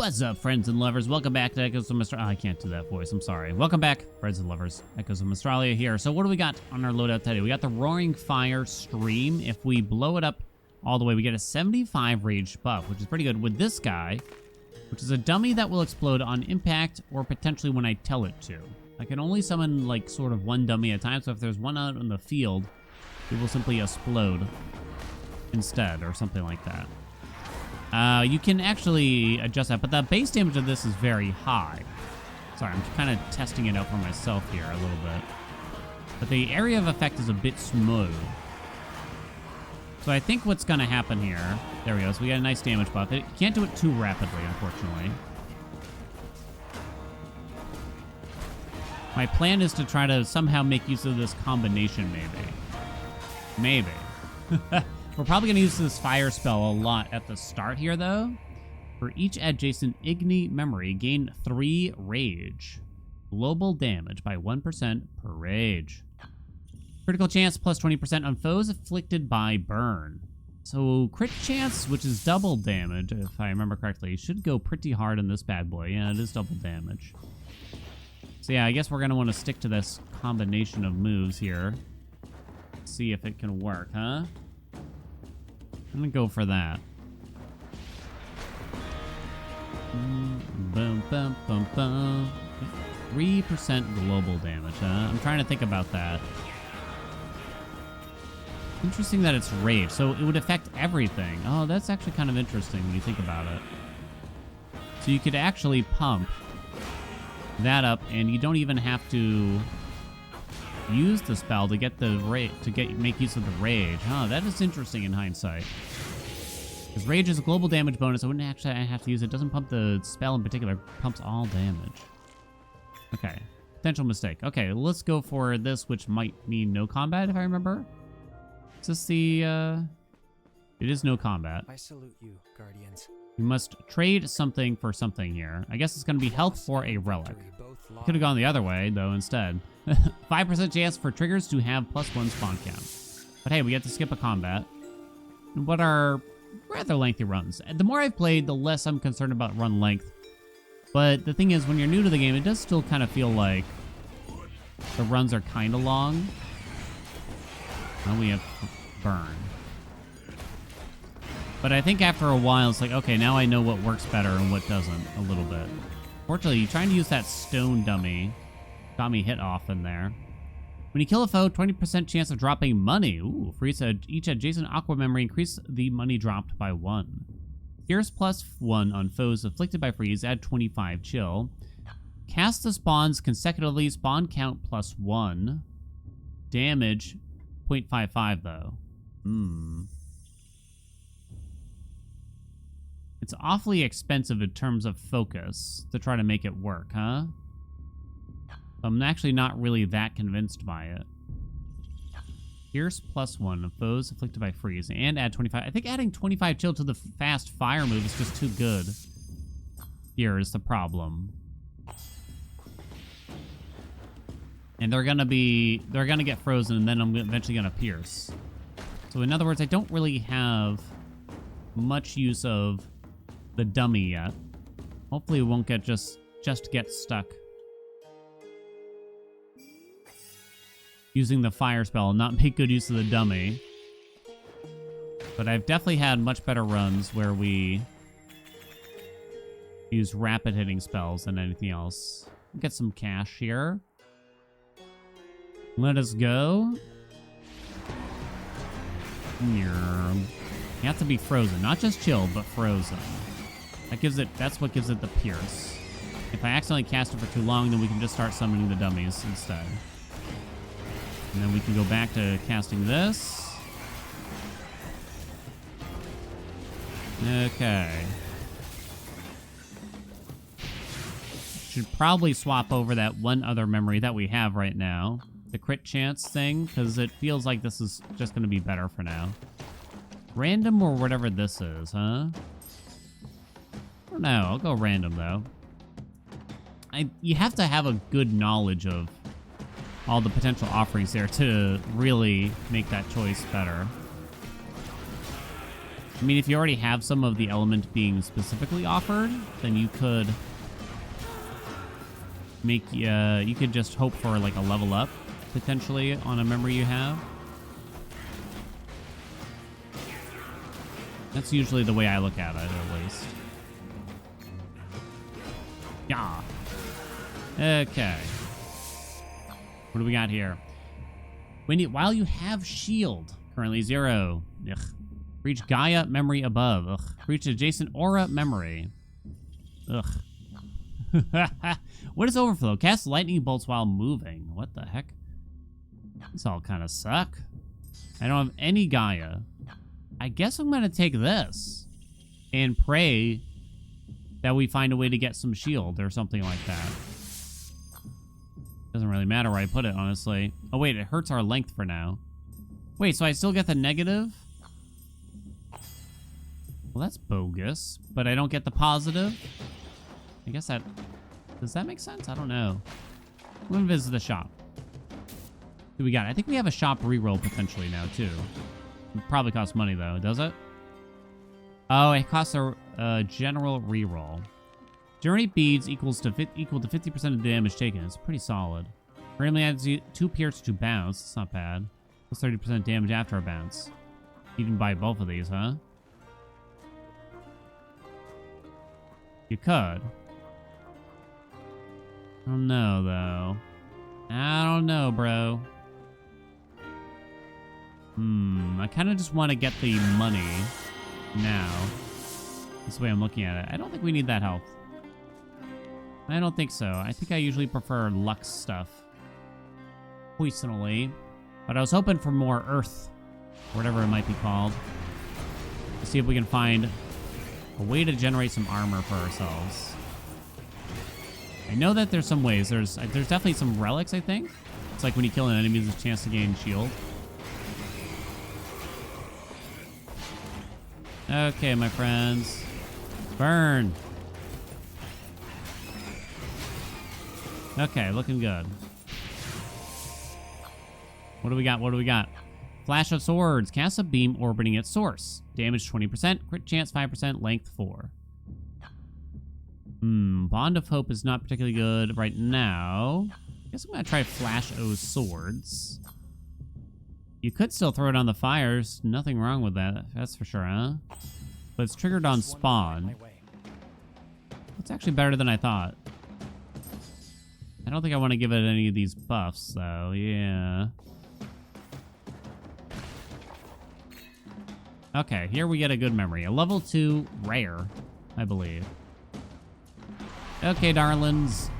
What's up, friends and lovers? Welcome back to Echoes of Mystralia. Oh, I can't do that voice. I'm sorry. Welcome back, friends and lovers. Echoes of Mystralia here. So what do we got on our loadout today? We got the Roaring Fire Stream. If we blow it up all the way, we get a 75 rage buff, which is pretty good with this guy, which is a dummy that will explode on impact or potentially when I tell it to. I can only summon, like, sort of one dummy at a time, so if there's one out in the field, it will simply explode instead or something like that. You can actually adjust that, but the base damage of this is very high. Sorry, I'm kind of testing it out for myself here a little bit. But the area of effect is a bit smooth. So I think what's going to happen here... There we go. So we got a nice damage buff. It can't do it too rapidly, unfortunately. My plan is to try to somehow make use of this combination, maybe. We're probably going to use this fire spell a lot at the start here, though. For each adjacent Igni memory, gain 3 rage. Global damage by 1% per rage. Critical chance plus 20% on foes afflicted by burn. So crit chance, which is double damage, if I remember correctly, should go pretty hard on this bad boy. Yeah, it is double damage. So yeah, I guess we're going to want to stick to this combination of moves here. See if it can work, huh? I'm gonna go for that. Boom, bum, bum, bum. 3% global damage, huh? I'm trying to think about that. Interesting that it's rage, so it would affect everything. Oh, that's actually kind of interesting when you think about it. So you could actually pump that up, and you don't even have to use the spell to get the make use of the rage. Huh, that is interesting in hindsight. Because rage is a global damage bonus. I wouldn't actually have to use it. It doesn't pump the spell in particular. It pumps all damage. Okay. Potential mistake. Okay, let's go for this, which might mean no combat, if I remember. Is this the... It is no combat. I salute you, Guardians. We must trade something for something here. I guess it's going to be health for a relic. Could have gone the other way, though, instead. 5% chance for triggers to have +1 spawn count. But hey, we get to skip a combat. What are rather lengthy runs. The more I've played, the less I'm concerned about run length. But the thing is, when you're new to the game, it does still kind of feel like the runs are kind of long. And we have burn. But I think after a while, it's like, okay, now I know what works better and what doesn't a little bit. Fortunately, trying to use that stone dummy got me hit off in there. When you kill a foe, 20% chance of dropping money. Ooh, for each adjacent aqua memory, increase the money dropped by 1. Fierce +1 on foes afflicted by freeze, add 25 chill. Cast the spawns consecutively, spawn count +1. Damage 0.55 though. It's awfully expensive in terms of focus to try to make it work, huh? I'm actually not really that convinced by it. Pierce +1 of foes afflicted by freeze and add 25. I think adding 25 chill to the fast fire move is just too good. Here is the problem. And they're gonna get frozen, and then I'm eventually gonna pierce. So in other words, I don't really have much use of the dummy yet. Hopefully it won't get just get stuck using the fire spell and not make good use of the dummy. But I've definitely had much better runs where we use rapid hitting spells than anything else. Get some cash here. Let us go. You have to be frozen, not just chill, but frozen. That's what gives it the pierce. If I accidentally cast it for too long, then we can just start summoning the dummies instead. And then we can go back to casting this. Okay. Should probably swap over that one other memory that we have right now. The crit chance thing, because it feels like this is just going to be better for now. Random or whatever this is, huh? I don't know. I'll go random, though. You have to have a good knowledge of all the potential offerings there to really make that choice better. I mean, if you already have some of the element being specifically offered, then you could make, you could just hope for like a level up, potentially, on a memory you have. That's usually the way I look at it, at least. Yeah. Okay. What do we got here? While you have shield, currently 0. Ugh. Reach Gaia memory above. Ugh. Reach adjacent aura memory. Ugh. What is overflow? Cast lightning bolts while moving. What the heck? These all kind of suck. I don't have any Gaia. I guess I'm going to take this and pray that we find a way to get some shield or something like that. Doesn't really matter where I put it, honestly. Oh, wait, it hurts our length for now. Wait, so I still get the negative? Well, that's bogus, but I don't get the positive? I guess that... Does that make sense? I don't know. I'm going to visit the shop. What do we got? I think we have a shop reroll potentially now, too. It probably costs money, though. Does it? Oh, it costs a general reroll. Generate beads equal to 50% of the damage taken. It's pretty solid. Randomly adds 2 pierce to bounce. It's not bad. Plus 30% damage after a bounce. You can buy both of these, huh? You could. I don't know, though. I don't know, bro. I kind of just want to get the money now. That's the way I'm looking at it. I don't think we need that health. I don't think so. I think I usually prefer Lux stuff. Personally. But I was hoping for more Earth. Whatever it might be called. To see if we can find a way to generate some armor for ourselves. I know that there's some ways. There's definitely some relics, I think. It's like when you kill an enemy, there's a chance to gain shield. Okay, my friends. Burn. Okay, looking good. What do we got? What do we got? Flash of Swords. Cast a beam orbiting its source. Damage 20%. Crit chance 5%. Length 4. Bond of Hope is not particularly good right now. I guess I'm going to try Flash O Swords. You could still throw it on the fires. Nothing wrong with that. That's for sure, huh? But it's triggered on spawn. It's actually better than I thought. I don't think I want to give it any of these buffs, though. Yeah. Okay, here we get a good memory. A level 2 rare, I believe. Okay, darlings.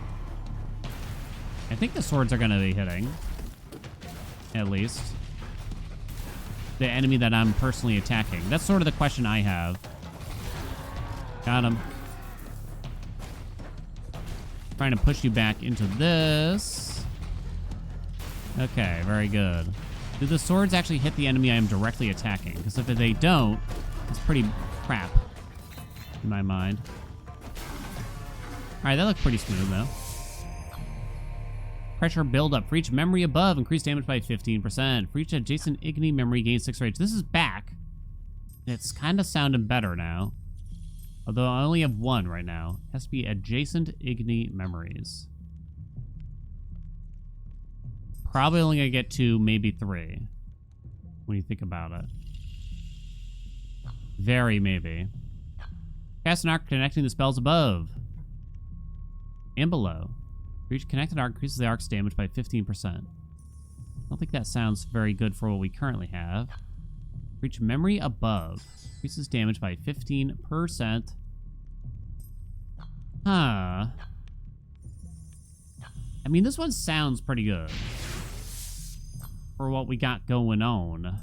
I think the swords are going to be hitting. At least. The enemy that I'm personally attacking. That's sort of the question I have. Got him. Trying to push you back into this. Okay, very good. Do the swords actually hit the enemy I am directly attacking? Because if they don't, it's pretty crap in my mind. Alright, that looks pretty smooth, though. Pressure buildup. For each memory above, increase damage by 15%. For each adjacent Igni memory, gain 6 rage. This is back. It's kind of sounding better now. Although I only have 1 right now. Has to be adjacent Igni memories. Probably only gonna get 2, maybe 3. When you think about it. Very maybe. Cast an arc connecting the spells above. And below. For each connected arc, increases the arc's damage by 15%. I don't think that sounds very good for what we currently have. For each memory above, increases damage by 15%. Huh. I mean, this one sounds pretty good. For what we got going on.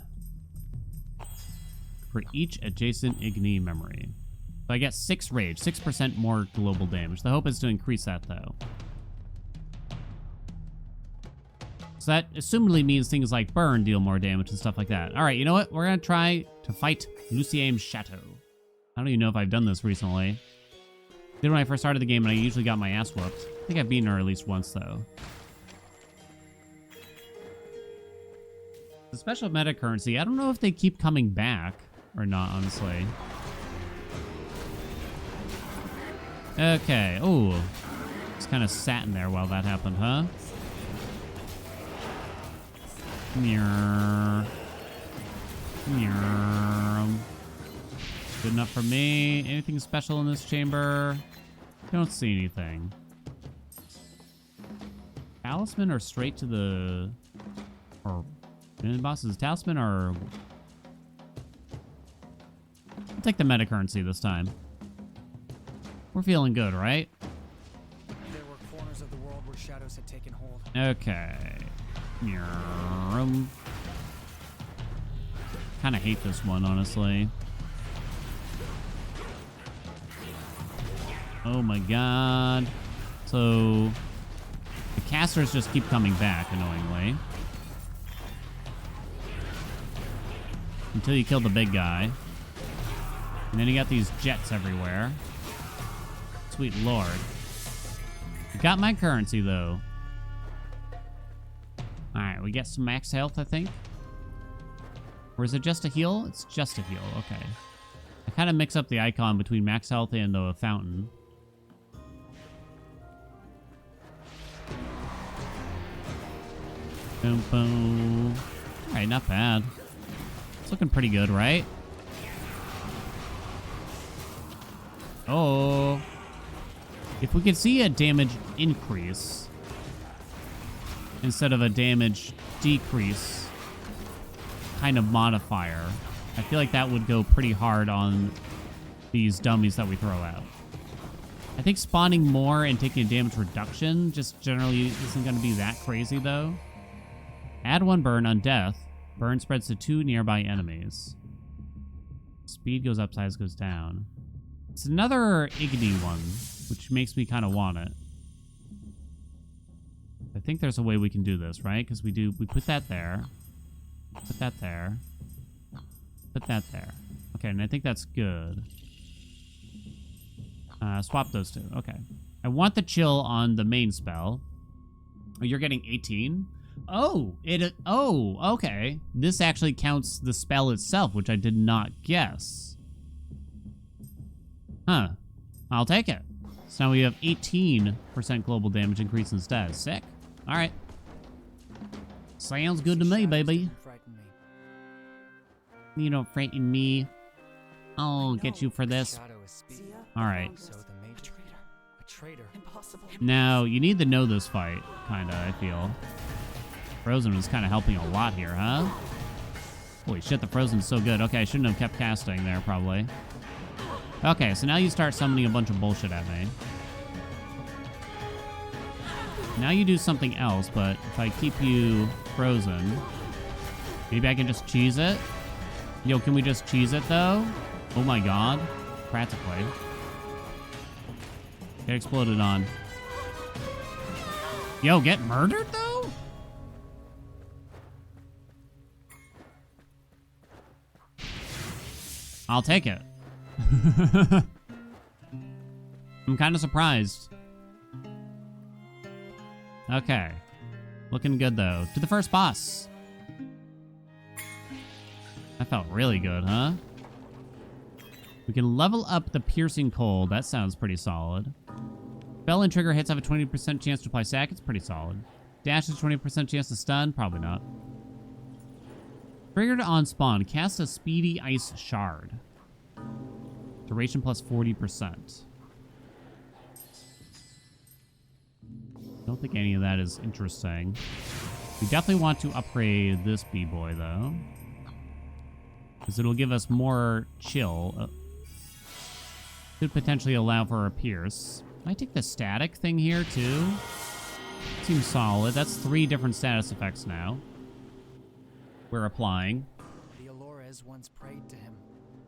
For each adjacent Igni memory. So I get 6 rage, 6% more global damage. The hope is to increase that, though. So that assumedly means things like burn deal more damage and stuff like that. All right, you know what? We're going to try to fight Luciane's Chateau. I don't even know if I've done this recently. I did when I first started the game, and I usually got my ass whooped. I think I've beaten her at least once, though. The special meta currency, I don't know if they keep coming back. Or not, honestly. Okay. Oh. Just kind of sat in there while that happened, huh? Good enough for me. Anything special in this chamber? Don't see anything. Talisman or straight to the... Or... Bosses, talisman or... I'll take the meta currency this time. We're feeling good, right? There were corners of the world where shadows had taken hold. Okay. Kind of hate this one, honestly. Oh my god. So... The casters just keep coming back, annoyingly. Until you kill the big guy. And then you got these jets everywhere. Sweet lord. You got my currency, though. Alright, we get some max health, I think. Or is it just a heal? It's just a heal, okay. I kind of mix up the icon between max health and the fountain. Boom, boom. Alright, not bad. It's looking pretty good, right? Oh. If we could see a damage increase instead of a damage decrease kind of modifier, I feel like that would go pretty hard on these dummies that we throw out. I think spawning more and taking a damage reduction just generally isn't going to be that crazy, though. Add 1 burn on death. Burn spreads to 2 nearby enemies. Speed goes up, size goes down. It's another Igni one, which makes me kind of want it. I think there's a way we can do this, right? Because we put that there. Put that there. Put that there. Okay, and I think that's good. Swap those two. Okay. I want the chill on the main spell. Oh, you're getting 18? Oh, oh, okay. This actually counts the spell itself, which I did not guess. Huh. I'll take it. So now we have 18% global damage increase instead. Sick. All right. Sounds good to me, baby. You don't frighten me. I'll get you for this. All right. Now, you need to know this fight, kind of, I feel. Frozen is kind of helping a lot here, huh? Holy shit, the Frozen's so good. Okay, I shouldn't have kept casting there, probably. Okay, so now you start summoning a bunch of bullshit at me. Now you do something else, but if I keep you frozen, maybe I can just cheese it? Yo, can we just cheese it, though? Oh my god. Practically. Get exploded on. Yo, get murdered, though? I'll take it. I'm kind of surprised. Okay. Looking good, though. To the first boss. That felt really good, huh? We can level up the piercing cold. That sounds pretty solid. Spell and trigger hits have a 20% chance to apply sack. It's pretty solid. Dash has 20% chance to stun. Probably not. Triggered on spawn. Cast a speedy ice shard. Duration plus 40%. Don't think any of that is interesting. We definitely want to upgrade this B-boy, though. Because it'll give us more chill. Could potentially allow for a pierce. Can I take the static thing here, too? Seems solid. That's 3 different status effects now. We're applying. The Allures once prayed to him.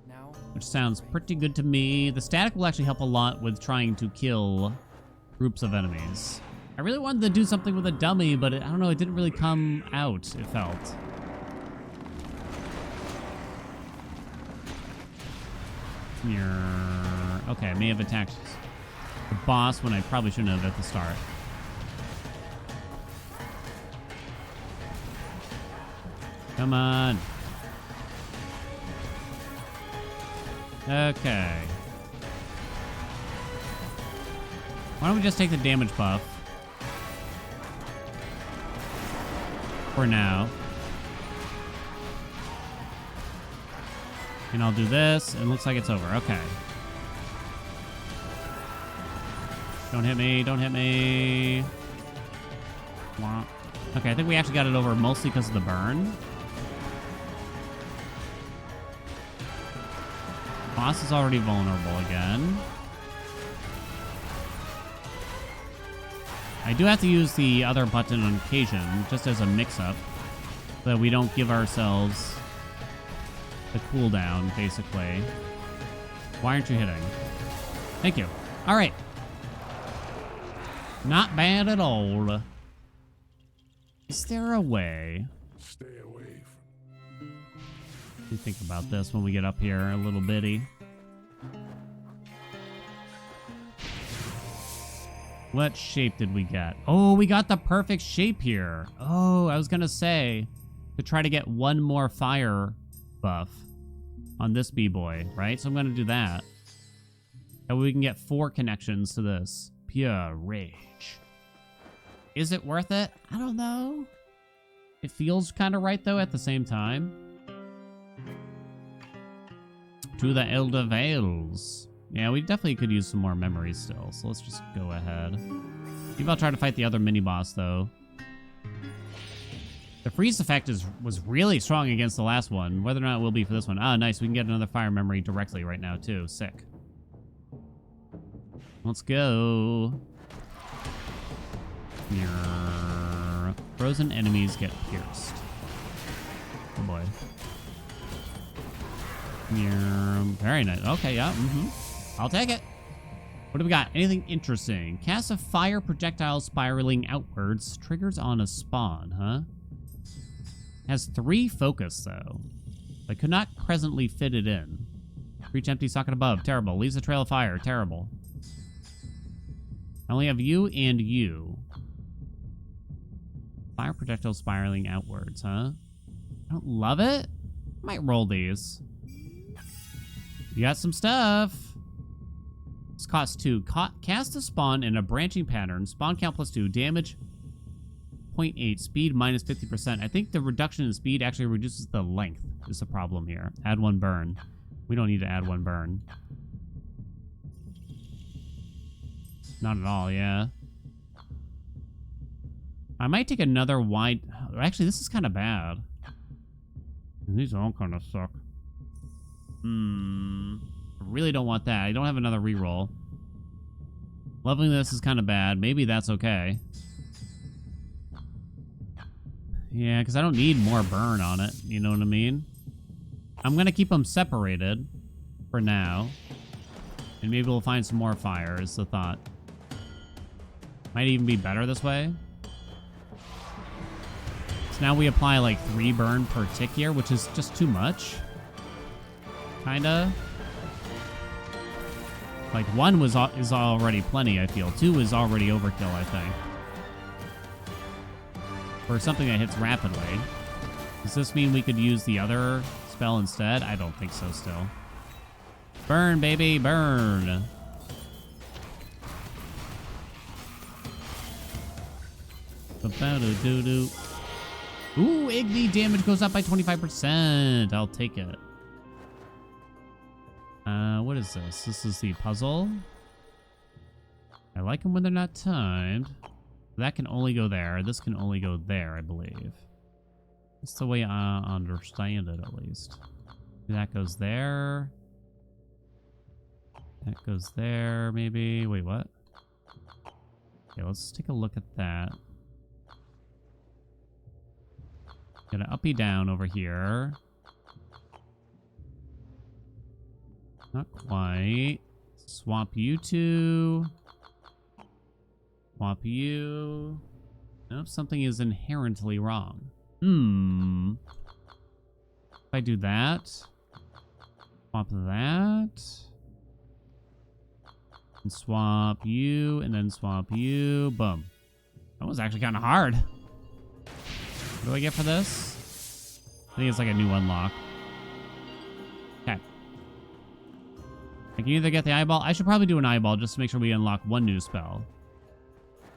Now, which sounds pretty good to me. The static will actually help a lot with trying to kill groups of enemies. I really wanted to do something with a dummy, but I don't know, it didn't really come out, it felt. Okay, I may have attacked the boss when I probably shouldn't have at the start. Come on. Okay. Why don't we just take the damage buff? For now. And I'll do this. It looks like it's over. Okay. Don't hit me. Don't hit me. Wah. Okay, I think we actually got it over mostly because of the burn. Boss is already vulnerable again. I do have to use the other button on occasion, just as a mix-up, so that we don't give ourselves the cooldown, basically. Why aren't you hitting? Thank you. All right. Not bad at all. Is there a way? Stay away from. Let me think about this when we get up here a little bitty. What shape did we get? Oh, we got the perfect shape here. Oh, I was gonna say to try to get one more fire buff on this B-boy, right? So I'm gonna do that. And we can get 4 connections to this. Pure rage. Is it worth it? I don't know. It feels kind of right, though, at the same time. To the Elder Vales. Yeah, we definitely could use some more memories still, so let's just go ahead. Maybe I'll try to fight the other mini-boss, though. The freeze effect was really strong against the last one. Whether or not it will be for this one. Ah, nice. We can get another fire memory directly right now, too. Sick. Let's go. Frozen enemies get pierced. Oh, boy. Very nice. Okay, yeah. I'll take it. What do we got? Anything interesting? Cast a fire projectile spiraling outwards. Triggers on a spawn, huh? Has 3 focus, though. But could not presently fit it in. Reach empty socket above. Terrible. Leaves a trail of fire. Terrible. I only have you and you. Fire projectile spiraling outwards, huh? I don't love it. Might roll these. You got some stuff. This costs 2. Cast a spawn in a branching pattern. Spawn count +2. Damage 0.8. Speed minus 50%. I think the reduction in speed actually reduces the length is the problem here. Add 1 burn. We don't need to add 1 burn. Not at all, yeah. I might take another wide... Actually, this is kind of bad. These all kind of suck. I really don't want that. I don't have another reroll. Loving this is kind of bad. Maybe that's okay. Yeah, because I don't need more burn on it. You know what I mean? I'm going to keep them separated for now. And maybe we'll find some more fire is the thought. Might even be better this way. So now we apply like 3 burn per tick here, which is just too much. Kinda. Like 1 is already plenty, I feel. 2 is already overkill, I think. For something that hits rapidly. Does this mean we could use the other spell instead? I don't think so still. Burn, baby, burn. Ba-ba-do-do-do. Ooh, Igni damage goes up by 25%. I'll take it. What is this? This is the puzzle. I like them when they're not timed. That can only go there. This can only go there, I believe. That's the way I understand it, at least. That goes there. That goes there, maybe. Wait, what? Okay, let's take a look at that. Got an uppy down over here. Not quite. Swap you two. Swap you. Nope, something is inherently wrong. If I do that. Swap that. And swap you, and then swap you. Boom. That was actually kind of hard. What do I get for this? I think it's like a new unlock. Okay. I can either get the eyeball. I should probably do an eyeball just to make sure we unlock one new spell.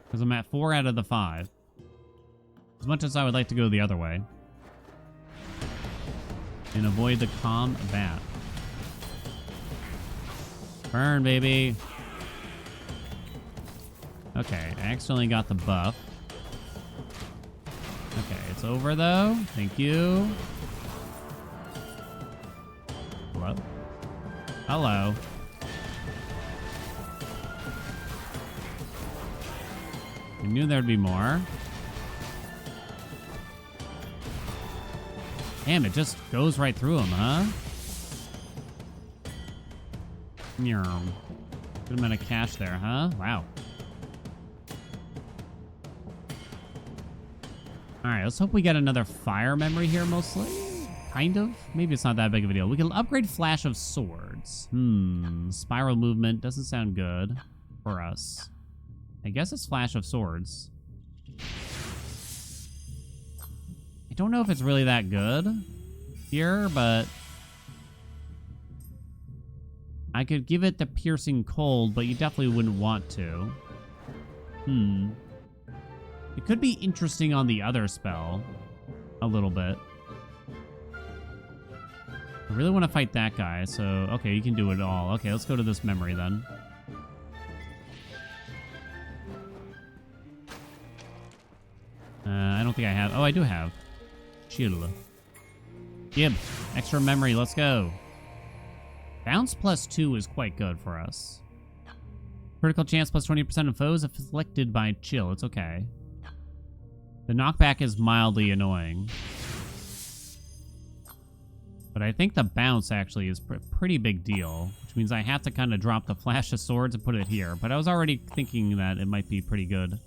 Because I'm at 4 out of the 5. As much as I would like to go the other way. And avoid the combat. Burn, baby. Okay, I accidentally got the buff. Okay, it's over though. Thank you. Hello? Hello. I knew there'd be more. Damn, it just goes right through him, huh? Good amount of cash there, huh? Wow. Alright, let's hope we get another fire memory here, mostly. Kind of. Maybe it's not that big of a deal. We can upgrade Flash of Swords. Spiral movement doesn't sound good for us. I guess it's Flash of Swords. I don't know if it's really that good here, but I could give it the Piercing Cold, but you definitely wouldn't want to. It could be interesting on the other spell a little bit. I really want to fight that guy, so okay, you can do it all. Okay, let's go to this memory then. I don't think I have. Oh, I do have. Chill. Gib, extra memory. Let's go. Bounce +2 is quite good for us. Critical chance +20% of foes afflicted by chill. It's okay. The knockback is mildly annoying. But I think the bounce actually is a pretty big deal, which means I have to kind of drop the Flash of Swords and put it here. But I was already thinking that it might be pretty good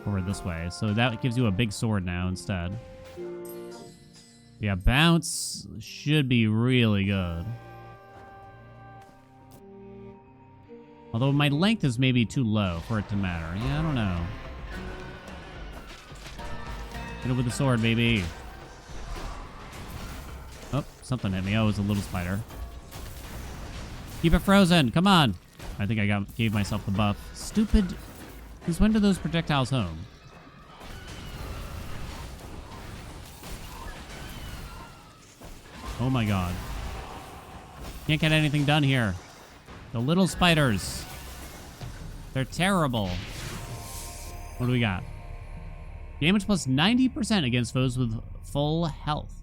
over this way. So that gives you a big sword now instead. Yeah, bounce should be really good. Although my length is maybe too low for it to matter. Yeah, I don't know. Hit it with the sword, baby. Oh, something hit me. Oh, it was a little spider. Keep it frozen. Come on. I think I gave myself the buff. Stupid. Since when do those projectiles home? Oh my god. Can't get anything done here. The little spiders. They're terrible. What do we got? Damage plus 90% against foes with full health.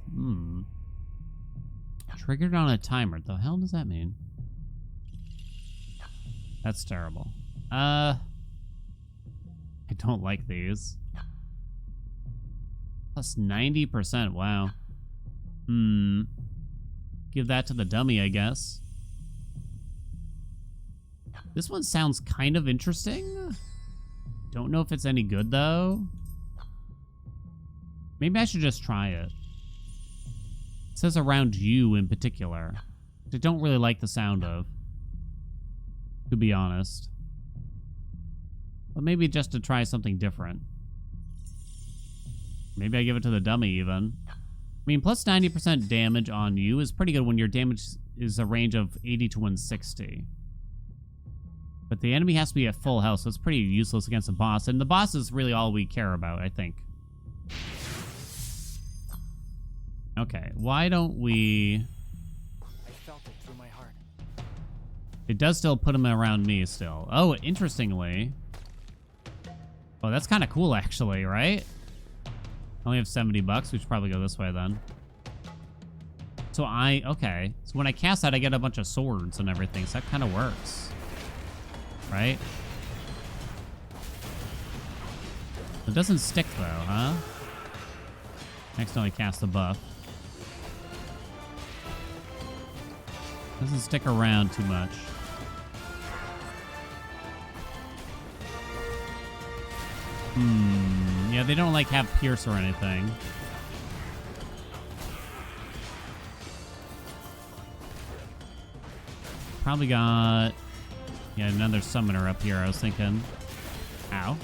Triggered on a timer. The hell does that mean? That's terrible. I don't like these. Plus 90%. Wow. Give that to the dummy, I guess. This one sounds kind of interesting. Don't know if it's any good, though. Maybe I should just try it. It says around you in particular, which I don't really like the sound of, to be honest. But maybe just to try something different. Maybe I give it to the dummy, even. I mean, plus 90% damage on you is pretty good when your damage is a range of 80 to 160. But the enemy has to be at full health, so it's pretty useless against the boss. And the boss is really all we care about, I think. Okay, why don't we... I felt it through my heart. It does still put him around me still. Oh, interestingly... Oh, that's kind of cool, actually, right? I only have 70 bucks. We should probably go this way, then. So okay. So when I cast that, I get a bunch of swords and everything, so that kind of works. Right? It doesn't stick, though, huh? Accidentally cast the buff. Doesn't stick around too much. Yeah, they don't, like, have pierce or anything. Probably got... Yeah, another summoner up here, I was thinking. Ow.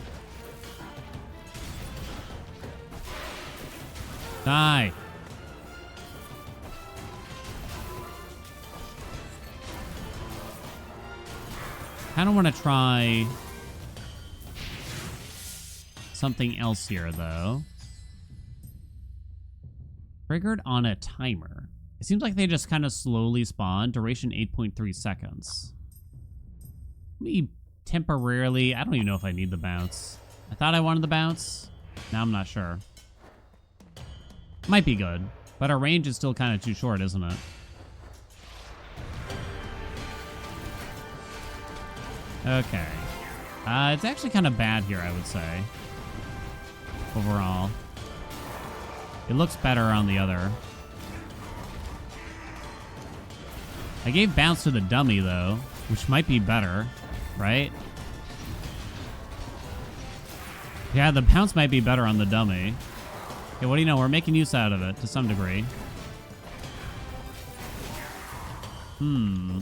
Die. Kind of want to try something else here, though. Triggered on a timer. It seems like they just kind of slowly spawn. Duration 8.3 seconds. Let me temporarily... I don't even know if I need the bounce. I thought I wanted the bounce. Now I'm not sure. Might be good. But our range is still kind of too short, isn't it? Okay. It's actually kind of bad here, I would say. Overall. It looks better on the other. I gave bounce to the dummy, though, which might be better, right? Yeah, the bounce might be better on the dummy. Okay, what do you know? We're making use out of it to some degree. I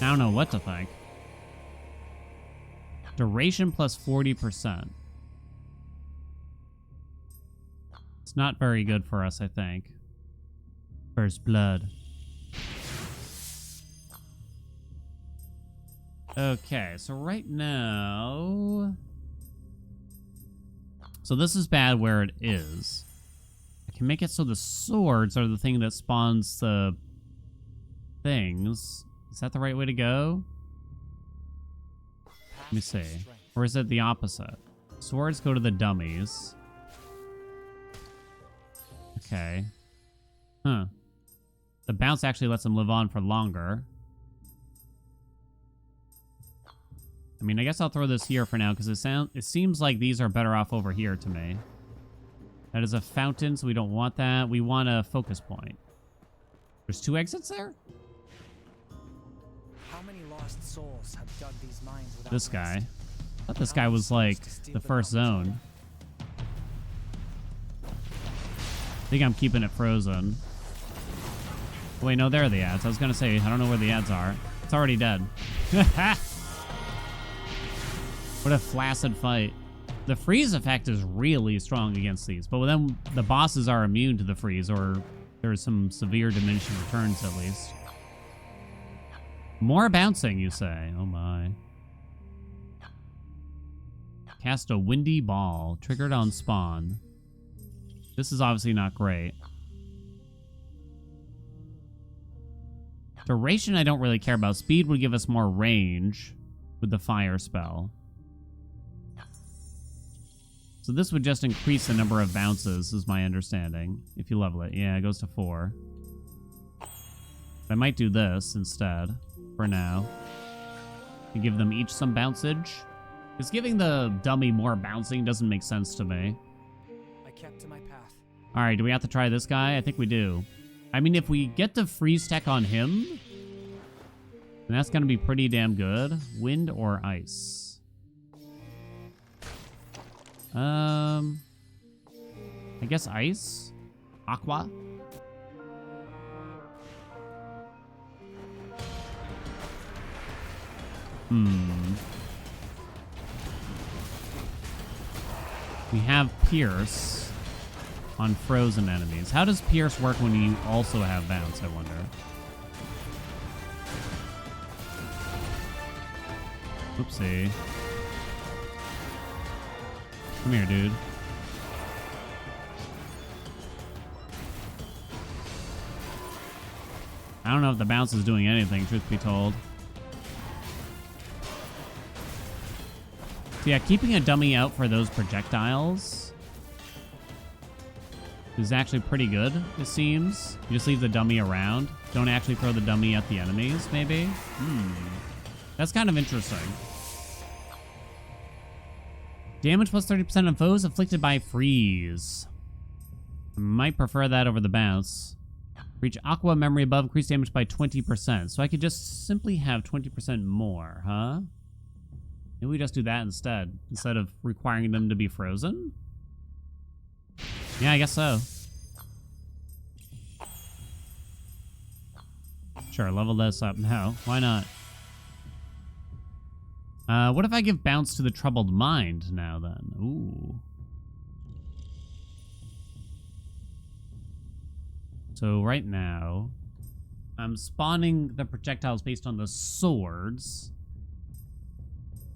don't know what to think. Duration plus 40%. It's not very good for us, I think. First blood. Okay, so right now... So this is bad where it is. I can make it so the swords are the thing that spawns the things. Is that the right way to go? Let me see. Or is it the opposite? Swords go to the dummies. Okay. Huh. The bounce actually lets them live on for longer. I mean, I guess I'll throw this here for now because it seems like these are better off over here to me. That is a fountain, so we don't want that. We want a focus point. There's 2 exits there? How many lost souls have dug these mines without This guy. rest? I thought this guy was like the first zone. I think I'm keeping it frozen. Wait, no, there are the ads. I was gonna say, I don't know where the ads are. It's already dead. What a flaccid fight. The freeze effect is really strong against these, but then the bosses are immune to the freeze, or there's some severe diminishing returns at least. More bouncing, you say? Oh my. Cast a windy ball. Triggered on spawn. This is obviously not great. Duration I don't really care about. Speed would give us more range with the fire spell. So this would just increase the number of bounces, is my understanding. If you level it. Yeah, it goes to 4. I might do this instead, for now. To give them each some bouncage. Because giving the dummy more bouncing doesn't make sense to me. I kept to my path. Alright, do we have to try this guy? I think we do. I mean, if we get the freeze tech on him, then that's going to be pretty damn good. Wind or ice? I guess ice? Aqua? We have Pierce on frozen enemies. How does Pierce work when you also have bounce, I wonder? Oopsie. Come here, dude. I don't know if the bounce is doing anything, truth be told. So yeah, keeping a dummy out for those projectiles is actually pretty good, it seems. You just leave the dummy around. Don't actually throw the dummy at the enemies, maybe? That's kind of interesting. Damage plus 30% on foes afflicted by freeze. Might prefer that over the bounce. Reach Aqua memory above, increase damage by 20%. So I could just simply have 20% more, huh? Maybe we just do that instead of requiring them to be frozen? Yeah, I guess so. Sure, level this up. No, why not? What if I give bounce to the troubled mind now then? Ooh. So right now, I'm spawning the projectiles based on the swords.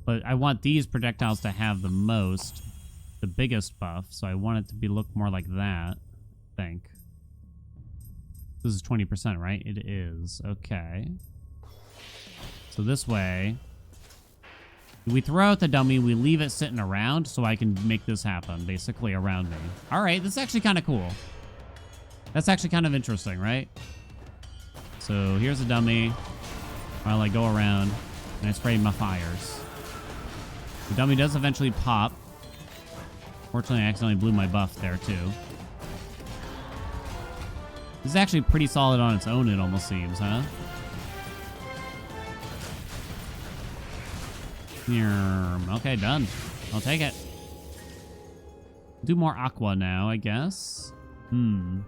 But I want these projectiles to have the biggest buff. So I want it to look more like that, I think. This is 20%, right? It is. Okay. So this way, we throw out the dummy, we leave it sitting around so I can make this happen, basically, around me. All right, this is actually kind of cool. That's actually kind of interesting, right? So here's a dummy while I go around and I spray my fires. The dummy does eventually pop. Fortunately, I accidentally blew my buff there, too. This is actually pretty solid on its own, it almost seems, huh? Okay, done. I'll take it. Do more aqua now, I guess. Level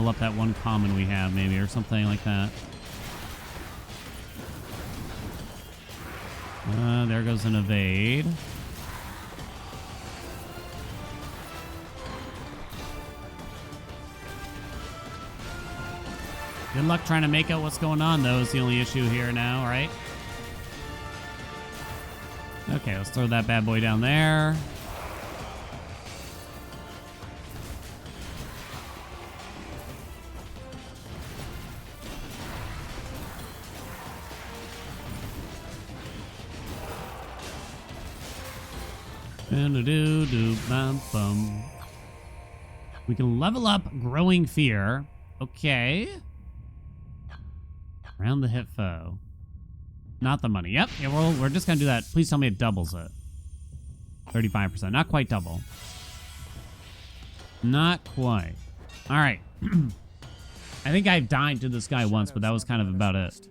up that one common we have, maybe, or something like that. There goes an evade. Good luck trying to make out what's going on, though, is the only issue here now, right? Okay, let's throw that bad boy down there. Bum. We can level up Growing Fear. Okay. Round the hit foe. Not the money. Yep. Yeah, we're just going to do that. Please tell me it doubles it. 35%. Not quite double. Not quite. All right. I think I've died to this guy once, but that was kind of about it.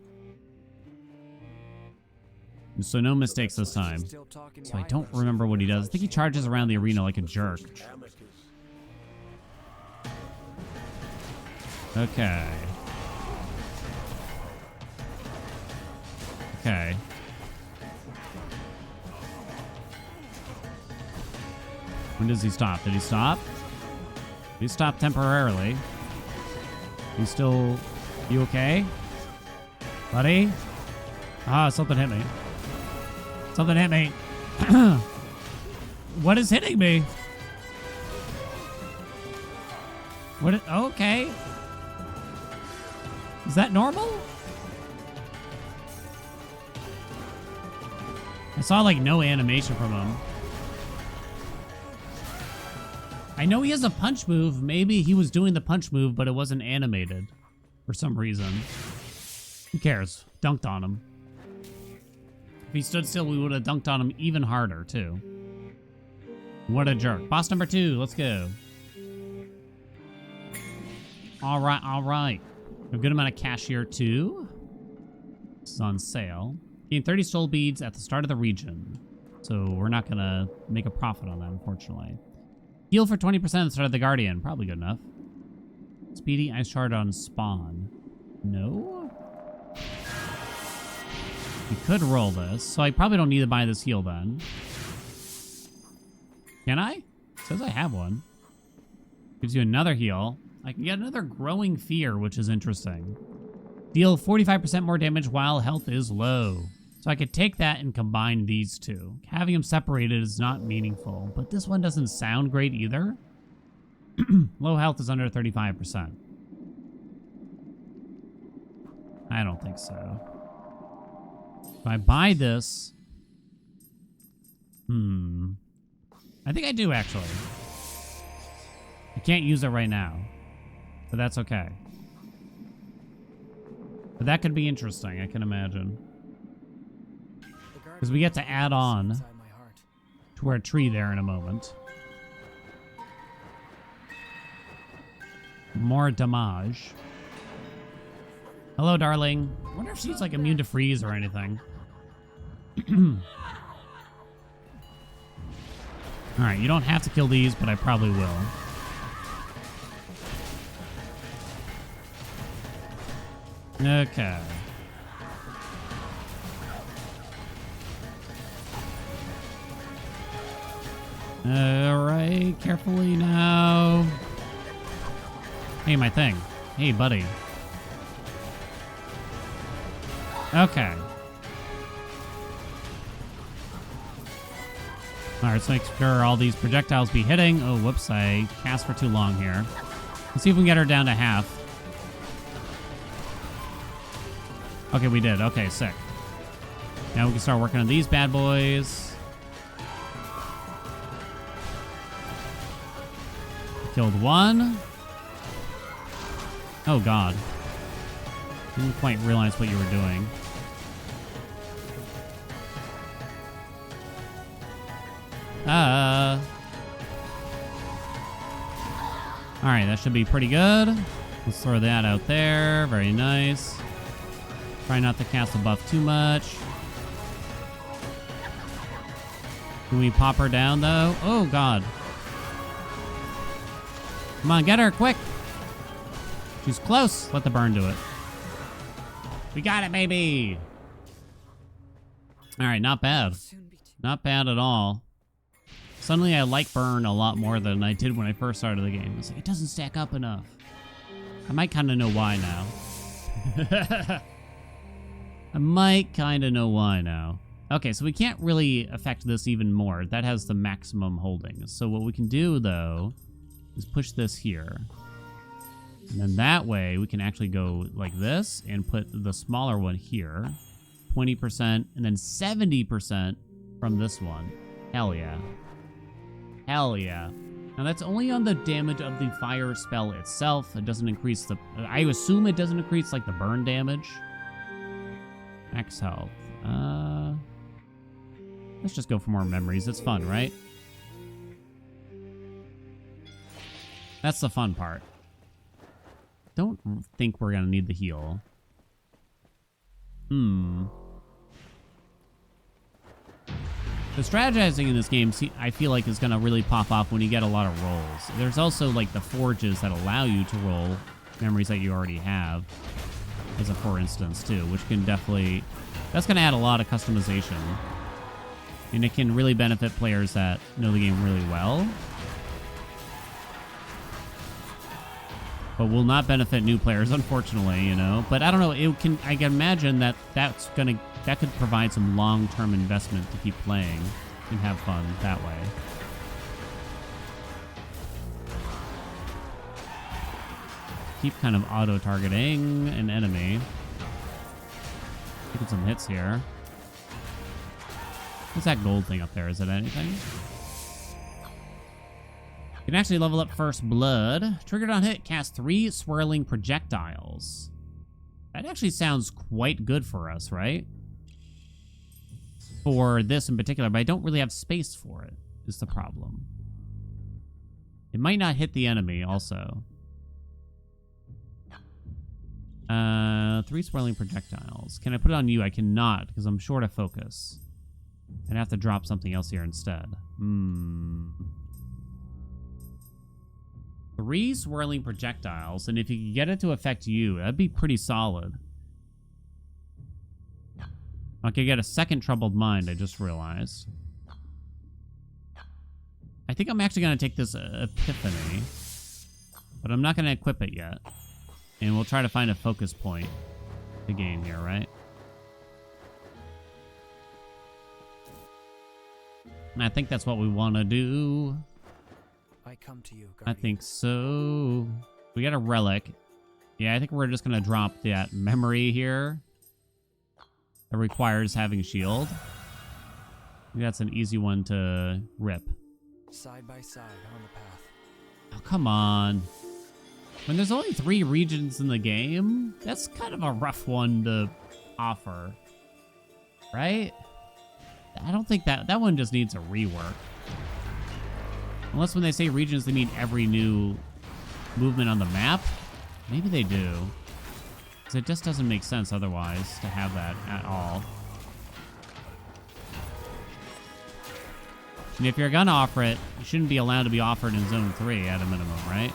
So no mistakes this time. So I don't remember what he does. I think he charges around the arena like a jerk. Okay. Okay. When does he stop? Did he stop? He stopped temporarily. He's still... You okay? Buddy? Ah, something hit me. Something hit me. What is hitting me? Okay. Is that normal? I saw like no animation from him. I know he has a punch move. Maybe he was doing the punch move, but it wasn't animated for some reason. Who cares? Dunked on him. If he stood still, we would have dunked on him even harder, too. What a jerk. Boss number 2. Let's go. All right, all right. A good amount of cash here, too. This is on sale. Gain 30 soul beads at the start of the region. So we're not going to make a profit on that, unfortunately. Heal for 20% at the start of the Guardian. Probably good enough. Speedy Ice Shard on spawn. No? We could roll this, so I probably don't need to buy this heal then. Can I? It says I have one. Gives you another heal. I can get another Growing Fear, which is interesting. Deal 45% more damage while health is low. So I could take that and combine these two. Having them separated is not meaningful, but this one doesn't sound great either. Low health is under 35%. I don't think so. If I buy this... I think I do, actually. I can't use it right now. But that's okay. But that could be interesting, I can imagine. Because we get to add on to our tree there in a moment. More damage. Hello, darling. I wonder if she's like immune to freeze or anything. Alright, you don't have to kill these, but I probably will. Okay. Alright, carefully now. Hey, my thing. Hey, buddy. Okay. All right, let's make sure all these projectiles be hitting. Oh, whoops, I cast for too long here. Let's see if we can get her down to half. Okay, we did. Okay, sick. Now we can start working on these bad boys. Killed one. Oh, God. Didn't quite realize what you were doing. Alright, that should be pretty good. Let's throw that out there. Very nice. Try not to cast the buff too much. Can we pop her down, though? Oh, God. Come on, get her, quick. She's close. Let the burn do it. We got it, baby. All right, not bad. Not bad at all. Suddenly, I like burn a lot more than I did when I first started the game. It's like, it doesn't stack up enough. I might kind of know why now. I might kind of know why now. Okay, so we can't really affect this even more. That has the maximum holding. So what we can do, though, is push this here. And then that way, we can actually go like this and put the smaller one here. 20%, and then 70% from this one. Hell yeah. Hell yeah. Now that's only on the damage of the fire spell itself. It doesn't increase the... I assume it doesn't increase, like, the burn damage. Max health. Let's just go for more memories. It's fun, right? That's the fun part. Don't think we're gonna need the heal. The strategizing in this game, I feel like, is gonna really pop off when you get a lot of rolls. There's also, like, the forges that allow you to roll memories that you already have, as a for instance, too, which can definitely... That's gonna add a lot of customization. And it can really benefit players that know the game really well. But will not benefit new players, unfortunately, you know. But I don't know, I can imagine that that could provide some long-term investment to keep playing and have fun that way. Keep kind of auto-targeting an enemy. Taking some hits here. What's that gold thing up there? Is it anything? You can actually level up First Blood. Triggered on hit, cast 3 swirling projectiles. That actually sounds quite good for us, right? For this in particular, but I don't really have space for it, is the problem. It might not hit the enemy, also. 3 swirling projectiles. Can I put it on you? I cannot, because I'm short of focus. I'd have to drop something else here instead. 3 swirling projectiles, and if you could get it to affect you, that'd be pretty solid. I could get a second troubled mind, I just realized. I think I'm actually going to take this epiphany, but I'm not going to equip it yet. And we'll try to find a focus point to gain here, right? And I think that's what we want to do. I come to you, I think so. We got a relic. Yeah, I think we're just going to drop that memory here. It requires having shield. I think that's an easy one to rip. Side by side on the path. Oh, come on. When there's only 3 regions in the game, that's kind of a rough one to offer. Right? I don't think that one just needs a rework. Unless when they say regions, they mean every new movement on the map. Maybe they do. Because it just doesn't make sense otherwise to have that at all. And if you're gonna offer it, you shouldn't be allowed to be offered in Zone 3 at a minimum, right?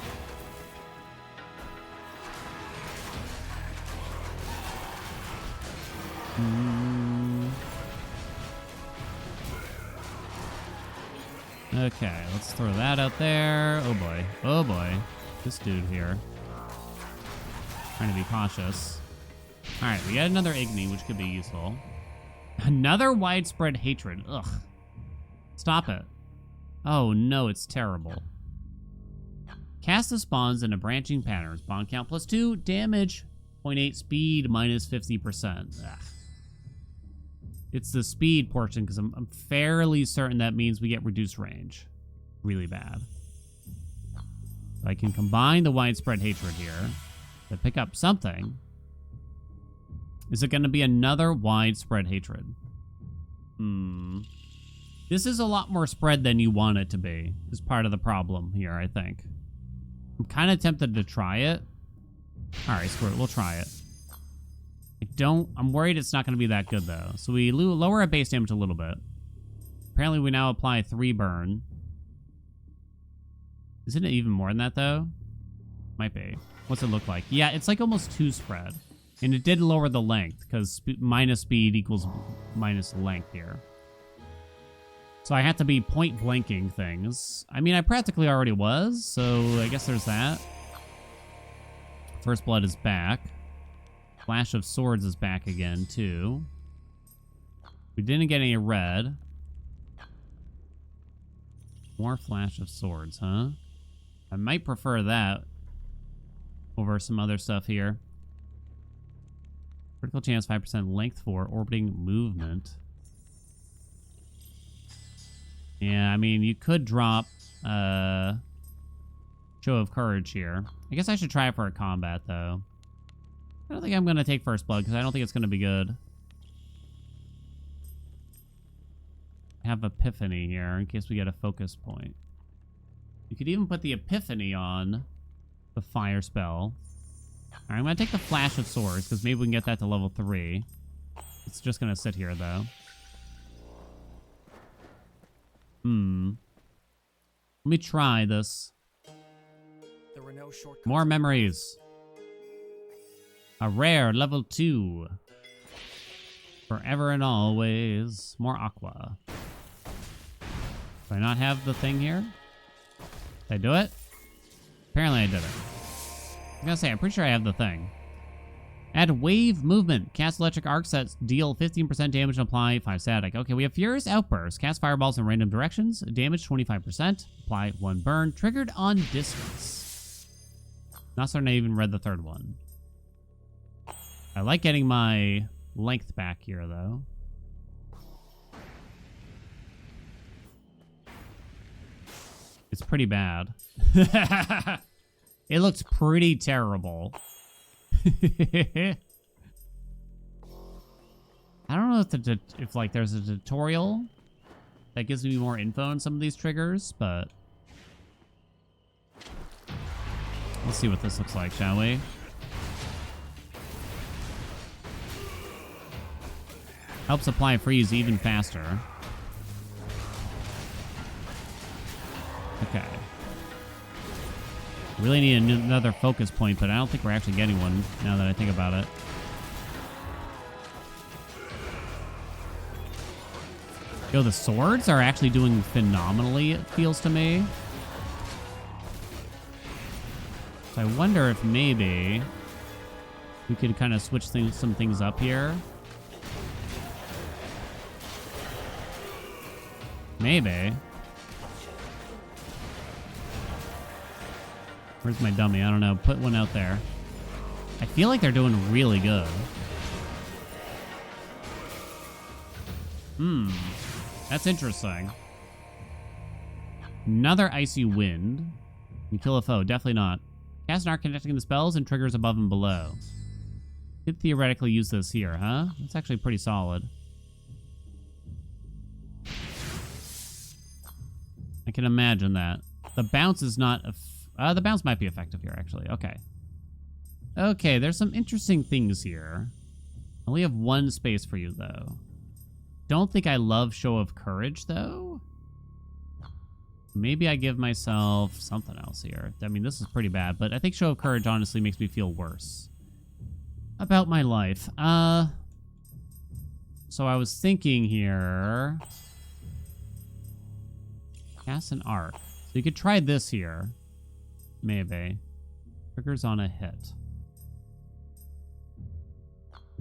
Okay, let's throw that out there. Oh boy. Oh boy. This dude here. Trying to be cautious. All right, we got another Igni, which could be useful. Another widespread hatred. Ugh. Stop it. Oh no, it's terrible. Cast the spawns in a branching pattern. Spawn count +2, damage 0.8, speed minus 50%. Ugh. It's the speed portion because I'm fairly certain that means we get reduced range. Really bad. So I can combine the widespread hatred here to pick up something. Is it going to be another widespread hatred? This is a lot more spread than you want it to be. Is part of the problem here, I think. I'm kind of tempted to try it. All right, screw it. We'll try it. I'm worried it's not going to be that good, though. So we lower our base damage a little bit. Apparently, we now apply 3 burn. Isn't it even more than that, though? Might be. What's it look like? Yeah, it's like almost 2 spread. And it did lower the length, because minus speed equals minus length here. So I had to be point blanking things. I mean, I practically already was, so I guess there's that. First Blood is back. Flash of Swords is back again, too. We didn't get any red. More Flash of Swords, huh? I might prefer that over some other stuff here. Critical chance 5% length for orbiting movement. Yeah, I mean, you could drop Show of Courage here. I guess I should try it for a combat, though. I don't think I'm going to take First Blood, because I don't think it's going to be good. I have Epiphany here, in case we get a focus point. You could even put the Epiphany on the fire spell. Alright, I'm going to take the Flash of Swords, because maybe we can get that to level 3. It's just going to sit here, though. Let me try this. There were no shortcuts. More memories. A rare level 2. Forever and always. More aqua. Do I not have the thing here? Did I do it? Apparently I did it. I'm gonna say, I'm pretty sure I have the thing. Add wave movement. Cast electric arcs that deal 15% damage and apply 5 static. Okay, we have Furious Outburst. Cast fireballs in random directions. Damage 25%. Apply 1 burn. Triggered on distance. Not certain I even read the third one. I like getting my length back here, though. It's pretty bad. It looks pretty terrible. I don't know if like there's a tutorial that gives me more info on some of these triggers, but let's see what this looks like, shall we? Helps apply freeze even faster. Okay. Really need another focus point, but I don't think we're actually getting one now that I think about it. Yo, the swords are actually doing phenomenally, it feels to me. So I wonder if maybe we could kind of switch some things up here. Maybe. Where's my dummy? I don't know. Put one out there. I feel like they're doing really good. That's interesting. Another icy wind. You kill a foe. Definitely not. Cast an arc connecting the spells and triggers above and below. Could theoretically use this here, huh? That's actually pretty solid. I can imagine that. The bounce is not... the bounce might be effective here, actually. Okay. Okay, there's some interesting things here. I only have 1 space for you, though. Don't think I love Show of Courage, though. Maybe I give myself something else here. I mean, this is pretty bad, but I think Show of Courage honestly makes me feel worse about my life. So I was thinking here... Cast an arc. So you could try this here. Maybe. Triggers on a hit.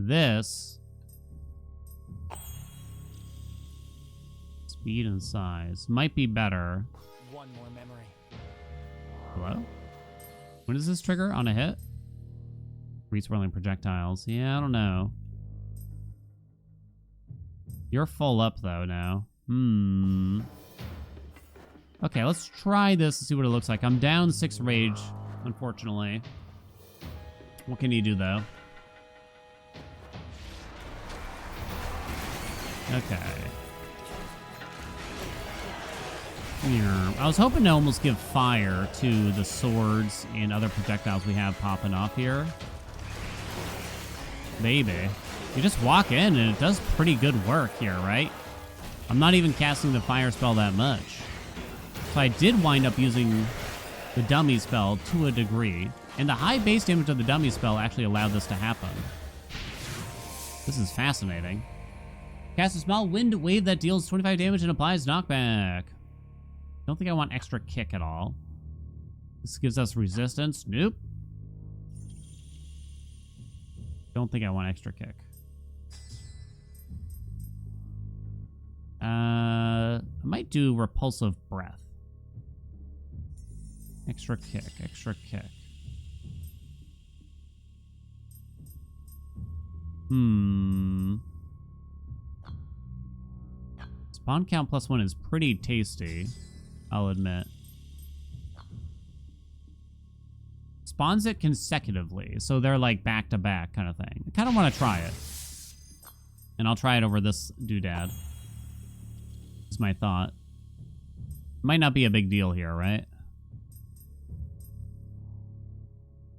This. Speed and size. Might be better. One more memory. Hello? When does this trigger? On a hit? Reswirling projectiles. Yeah, I don't know. You're full up, though, now. Okay, let's try this and see what it looks like. I'm down 6 rage, unfortunately. What can you do, though? Okay. Yeah. I was hoping to almost give fire to the swords and other projectiles we have popping off here. Maybe. You just walk in and it does pretty good work here, right? I'm not even casting the fire spell that much. So I did wind up using the dummy spell to a degree. And the high base damage of the dummy spell actually allowed this to happen. This is fascinating. Cast a small wind wave that deals 25 damage and applies knockback. Don't think I want extra kick at all. This gives us resistance. Nope. Don't think I want extra kick. I might do repulsive breath. Extra kick, extra kick. Spawn count +1 is pretty tasty, I'll admit. Spawns it consecutively, so they're like back to back kind of thing. I kind of want to try it. And I'll try it over this doodad. Is my thought. Might not be a big deal here, right?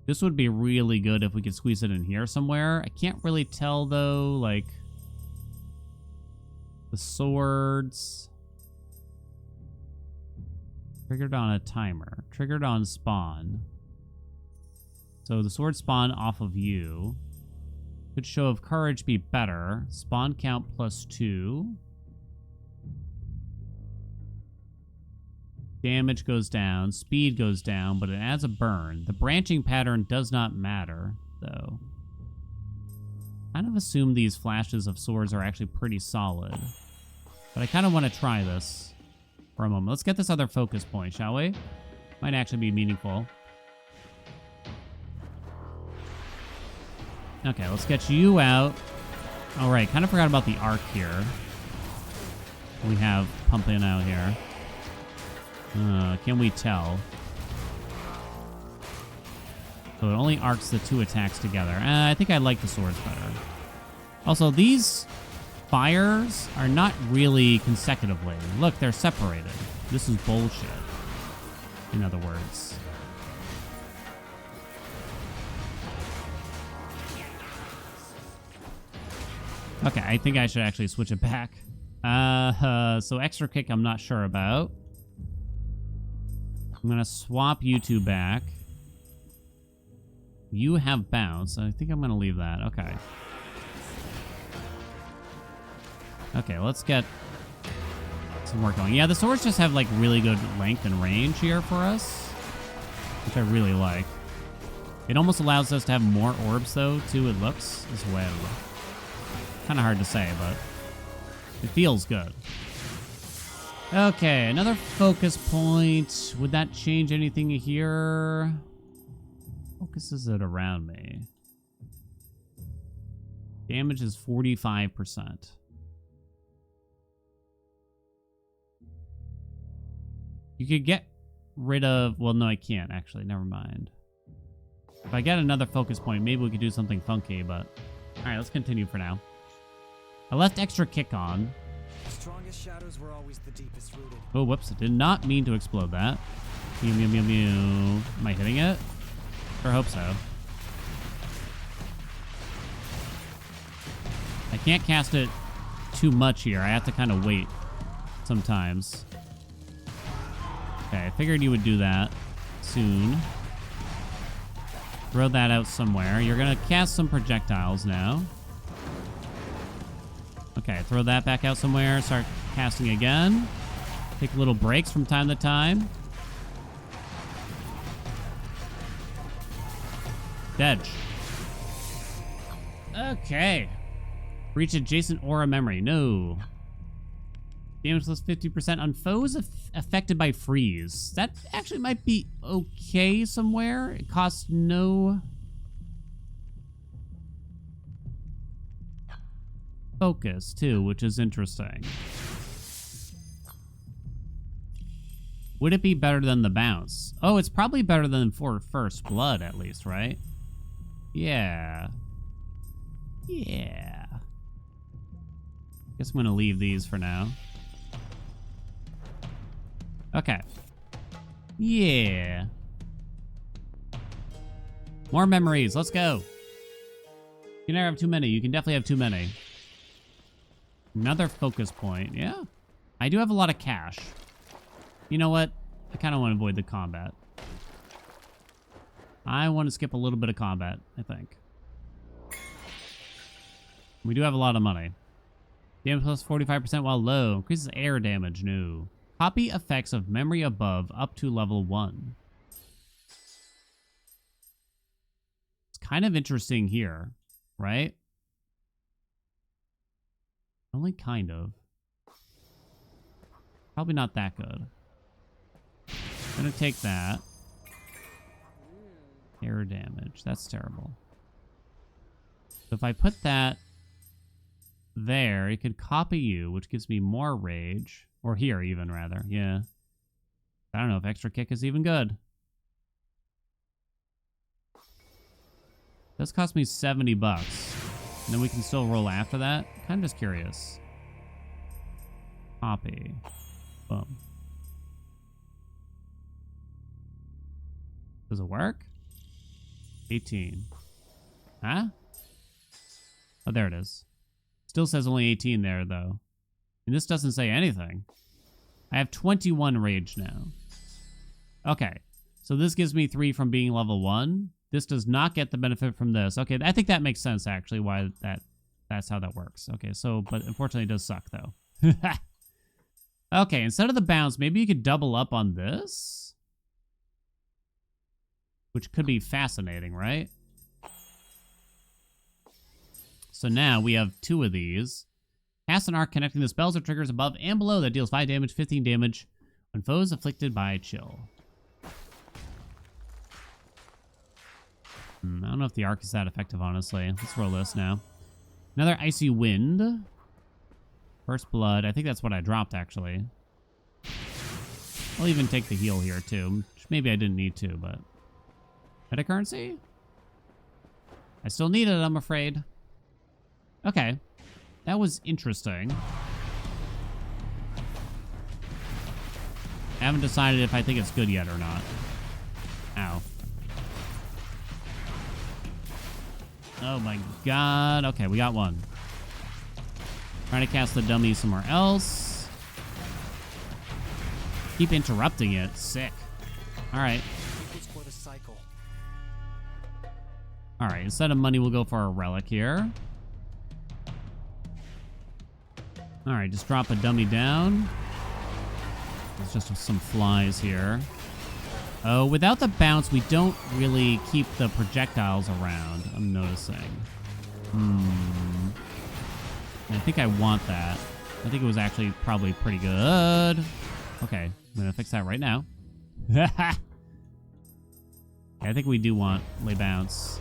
This would be really good if we could squeeze it in here somewhere. I can't really tell, though, like... The swords... Triggered on a timer. Triggered on spawn. So the sword spawn off of you. Could show of courage be better. Spawn count +2. Damage goes down, speed goes down, but it adds a burn. The branching pattern does not matter, though. I kind of assume these flashes of swords are actually pretty solid. But I kind of want to try this for a moment. Let's get this other focus point, shall we? Might actually be meaningful. Okay, let's get you out. Alright, kind of forgot about the arc here. We have pumping out here. Can we tell? So it only arcs the 2 attacks together. I think I like the swords better. Also, these fires are not really consecutively. Look, they're separated. This is bullshit. In other words. Okay, I think I should actually switch it back. So extra kick I'm not sure about. I'm gonna swap you two back. You have bounce. I think I'm gonna leave that. Okay. Okay, let's get some work going. Yeah, the swords just have like really good length and range here for us, which I really like. It almost allows us to have more orbs though, too, it looks, as well. Kind of hard to say, but it feels good. Okay, another focus point. Would that change anything here? Focuses it around me. Damage is 45%. You could get rid of... Well, no, I can't, actually. Never mind. If I get another focus point, maybe we could do something funky, but... Alright, let's continue for now. I left extra kick on. Strongest shadows were always the deepest rooted. Oh, whoops. I did not mean to explode that. Mew, mew, mew, mew. Am I hitting it? Sure hope so. I can't cast it too much here. I have to kind of wait sometimes. Okay, I figured you would do that soon. Throw that out somewhere. You're going to cast some projectiles now. Okay, throw that back out somewhere. Start casting again. Take little breaks from time to time. Dead. Okay. Reach adjacent aura memory. No. Damage plus 50% on foes affected by freeze. That actually might be okay somewhere. It costs no focus, too, which is interesting. Would it be better than the bounce? Oh, it's probably better than for first blood, at least, right? Yeah. Yeah. Guess I'm gonna leave these for now. Okay. Yeah. More memories. Let's go. You can never have too many. You can definitely have too many. Another focus point. Yeah. I do have a lot of cash. You know what? I kind of want to avoid the combat. I want to skip a little bit of combat, I think. We do have a lot of money. Damage plus 45% while low. Increases air damage. No. Copy effects of memory above up to level 1. It's kind of interesting here, right? Only kind of. Probably not that good. I'm gonna take that. Air damage. That's terrible. So if I put that there, it could copy you, which gives me more rage. Or here, even, rather. Yeah. I don't know if extra kick is even good. Does cost me 70 bucks. And then we can still roll after that. Kind of just curious. Copy. Boom. Does it work? 18. Huh? Oh, there it is. Still says only 18 there, though. And this doesn't say anything. I have 21 rage now. Okay. So this gives me 3 from being level 1. This does not get the benefit from this. Okay, I think that makes sense, actually, why that's how that works. Okay, so, but unfortunately it does suck, though. Okay, instead of the bounce, maybe you could double up on this? Which could be fascinating, right? So now we have 2 of these. Cast an arc connecting the spells or triggers above and below that deals 5 damage, 15 damage when foes afflicted by chill. I don't know if the arc is that effective, honestly. Let's roll this now. Another icy wind. First blood. I think that's what I dropped, actually. I'll even take the heal here, too. Which maybe I didn't need to, but... Meta currency? I still need it, I'm afraid. Okay. That was interesting. I haven't decided if I think it's good yet or not. Ow. Oh my god. Okay, we got one. Trying to cast the dummy somewhere else. Keep interrupting it. Sick. Alright. Alright, instead of money, we'll go for a relic here. Alright, just drop a dummy down. There's just some flies here. Oh, without the bounce, we don't really keep the projectiles around, I'm noticing. I think I want that. I think it was actually probably pretty good. Okay, I'm gonna fix that right now. I think we do want lay bounce.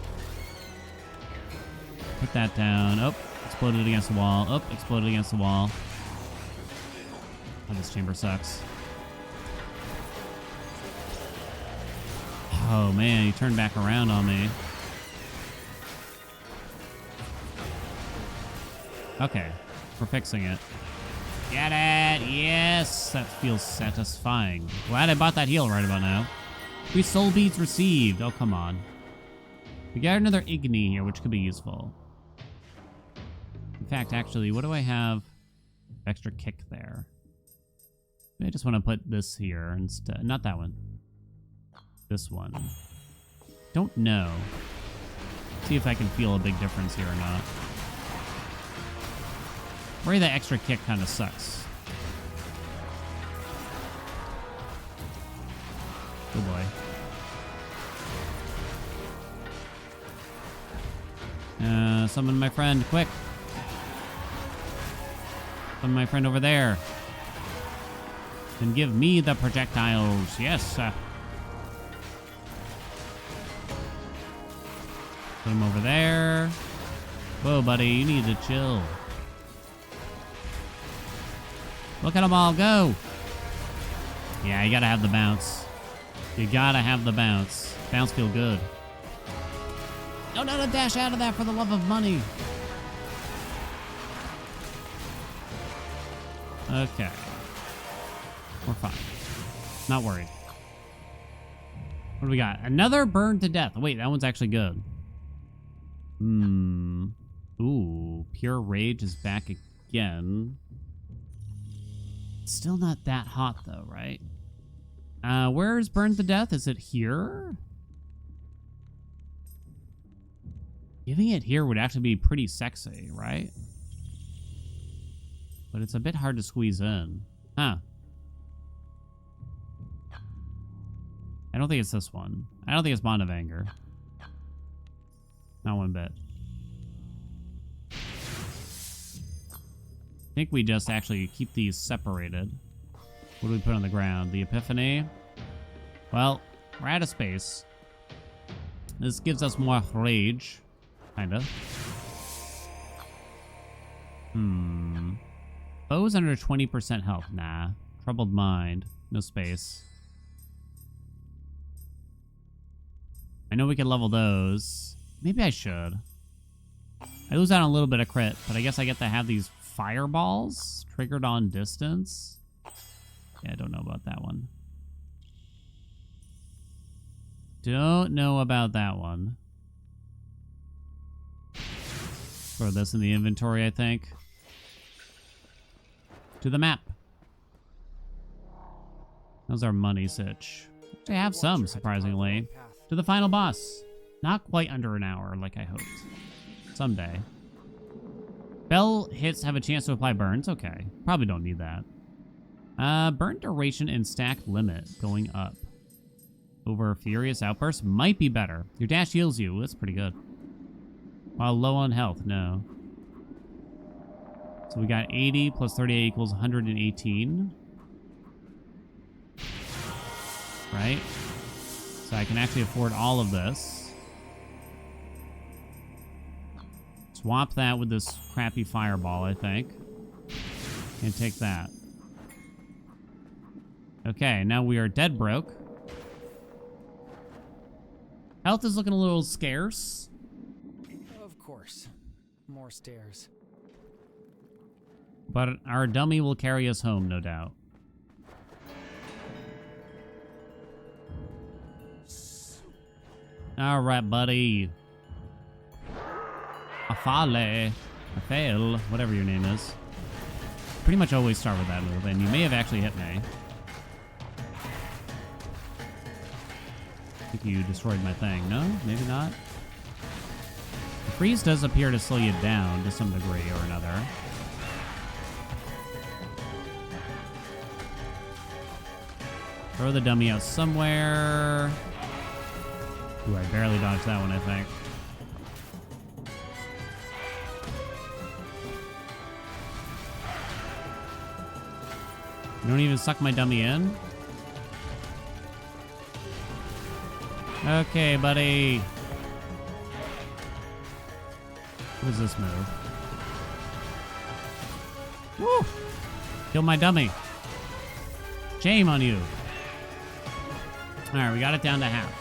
Put that down. Oh, exploded against the wall. Oh, exploded against the wall. Oh, this chamber sucks. Oh man, he turned back around on me. Okay, we're fixing it. Get it! Yes! That feels satisfying. Glad I bought that heal right about now. 3 soul beads received. Oh, come on. We got another Igni here, which could be useful. In fact, actually, what do I have? Extra kick there. Maybe I just want to put this here instead. Not that one. This one. Don't know. See if I can feel a big difference here or not. Worry that extra kick kind of sucks. Oh boy. Summon my friend, quick. Summon my friend over there. And give me the projectiles. Yes. Put him over there. Whoa, buddy, you need to chill. Look at them all go. Yeah, you gotta have the bounce. You gotta have the bounce. Bounce feel good. No, no, no, dash out of that for the love of money. Okay. We're fine. Not worried. What do we got? Another burn to death. Wait, that one's actually good. Ooh, pure rage is back again. Still not that hot though, right? Where's burn to death? Is it here? Giving it here would actually be pretty sexy, right? But it's a bit hard to squeeze in. Huh. I don't think it's this one. I don't think it's Bond of Anger. Not one bit. I think we just actually keep these separated. What do we put on the ground? The Epiphany? Well, we're out of space. This gives us more rage. Kind of. Bow's under 20% health. Nah. Troubled Mind. No space. I know we can level those. Maybe I should. I lose out on a little bit of crit, but I guess I get to have these fireballs triggered on distance. Yeah, I don't know about that one. Don't know about that one. Throw this in the inventory, I think. To the map. How's our money sitch? I have some, surprisingly. To the final boss. Not quite under an hour, like I hoped. Someday. Bell hits have a chance to apply burns. Okay. Probably don't need that. Burn duration and stack limit going up. Over Furious Outburst might be better. Your dash heals you. That's pretty good. While low on health, no. So we got 80 plus 38 equals 118. Right? So I can actually afford all of this. Swap that with this crappy fireball, I think. And take that. Okay, now we are dead broke. Health is looking a little scarce. Of course. More stairs. But our dummy will carry us home, no doubt. All right, buddy. Afale. Afael. Whatever your name is. Pretty much always start with that move, and you may have actually hit me. I think you destroyed my thing. No? Maybe not? The freeze does appear to slow you down to some degree or another. Throw the dummy out somewhere. Ooh, I barely dodged that one, I think. You don't even suck my dummy in? Okay, buddy. What is this move? Woo! Kill my dummy. Shame on you. Alright, we got it down to half.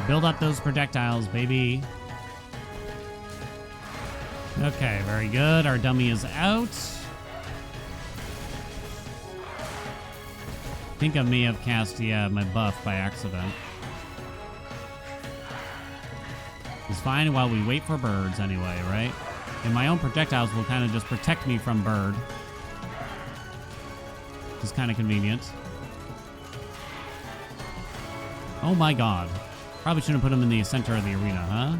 Build up those projectiles, baby. Okay, very good. Our dummy is out. I think I may have cast my buff by accident. It's fine while we wait for birds anyway, right? And my own projectiles will kind of just protect me from bird. Which is kind of convenient. Oh my god. Probably shouldn't put him in the center of the arena, huh?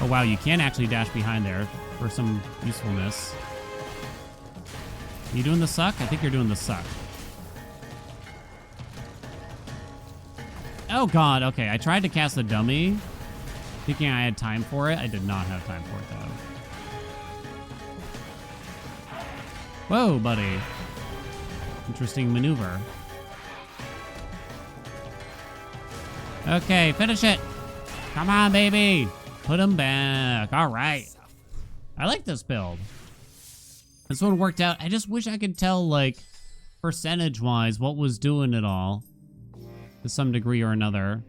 Oh wow, you can actually dash behind there for some usefulness. You doing the suck? I think you're doing the suck. Oh god, okay. I tried to cast the dummy, thinking I had time for it. I did not have time for it, though. Whoa, buddy. Interesting maneuver. Okay, finish it. Come on, baby. Put him back. All right. I like this build. This one worked out. I just wish I could tell, like, percentage-wise what was doing it all to some degree or another.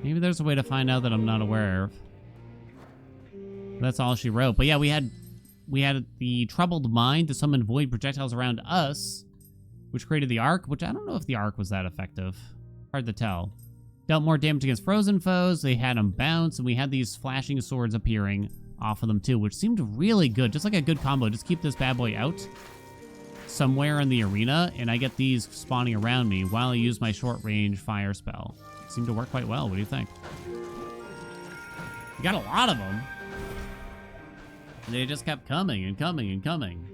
Maybe there's a way to find out that I'm not aware of. That's all she wrote. But yeah, we had the troubled mind to summon void projectiles around us, which created the arc, which I don't know if the arc was that effective. Hard to tell. Dealt more damage against frozen foes. They had them bounce, and we had these flashing swords appearing off of them too, which seemed really good. Just like a good combo. Just keep this bad boy out somewhere in the arena, and I get these spawning around me while I use my short-range fire spell. It seemed to work quite well. What do you think? We got a lot of them. They just kept coming and coming and coming.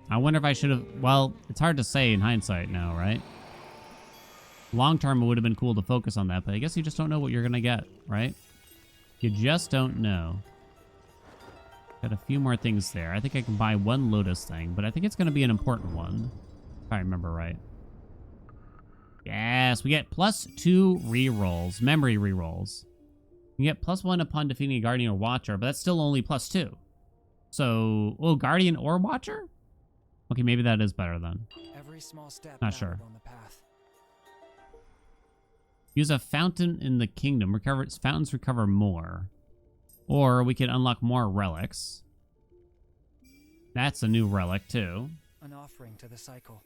I wonder if I should have... Well, it's hard to say in hindsight now, right? Long term, it would have been cool to focus on that, but I guess you just don't know what you're going to get, right? You just don't know. Got a few more things there. I think I can buy one Lotus thing, but I think it's going to be an important one, if I remember right. Yes, we get +2 rerolls, memory rerolls. You get +1 upon defeating a Guardian or Watcher, but that's still only +2. So, oh, Guardian or Watcher? Okay, maybe that is better then. Every small step Not sure. on the path. Use a fountain in the kingdom. Fountains recover more. Or we could unlock more relics. That's a new relic, too. An offering to the cycle.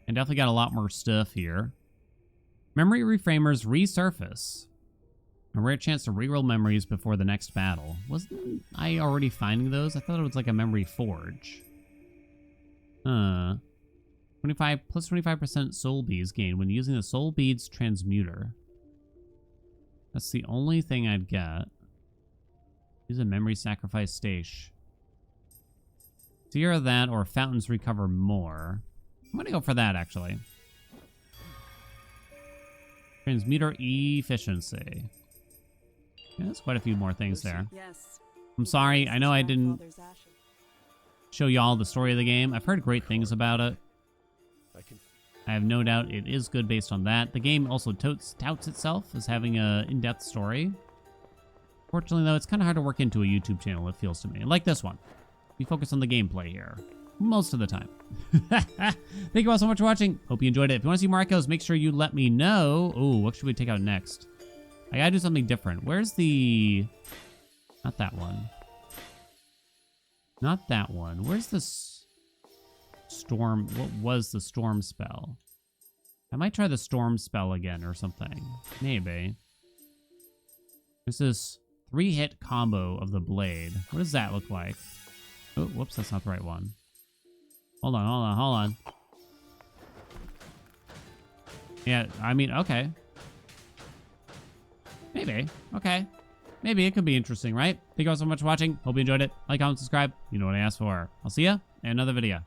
And definitely got a lot more stuff here. Memory reframers resurface. A rare chance to reroll memories before the next battle. Wasn't I already finding those? I thought it was like a memory forge. 25 plus 25% soul beads gained when using the soul beads transmuter. That's the only thing I'd get. Use a memory sacrifice stage. It's either that or fountains recover more. I'm gonna go for that actually. Transmuter efficiency. Yeah, there's quite a few more things there. Yes. I'm sorry, I know I didn't show you all the story of the game. I've heard great things about it. I have no doubt it is good based on that. The game also touts itself as having a in-depth story. Fortunately, though, it's kind of hard to work into a YouTube channel, it feels to me. Like this one. We focus on the gameplay here. Most of the time. Thank you all so much for watching. Hope you enjoyed it. If you want to see more echoes, make sure you let me know. Ooh, what should we take out next? I gotta do something different. Where's the... Not that one. Not that one. Where's this... Storm, what was the storm spell? I might try the storm spell again or something. Maybe. There's this 3-hit combo of the blade. What does that look like? Oh, whoops, that's not the right one. Hold on. Yeah, I mean, okay. Maybe, okay. Maybe it could be interesting, right? Thank you all so much for watching. Hope you enjoyed it. Like, comment, subscribe. You know what I asked for. I'll see ya in another video.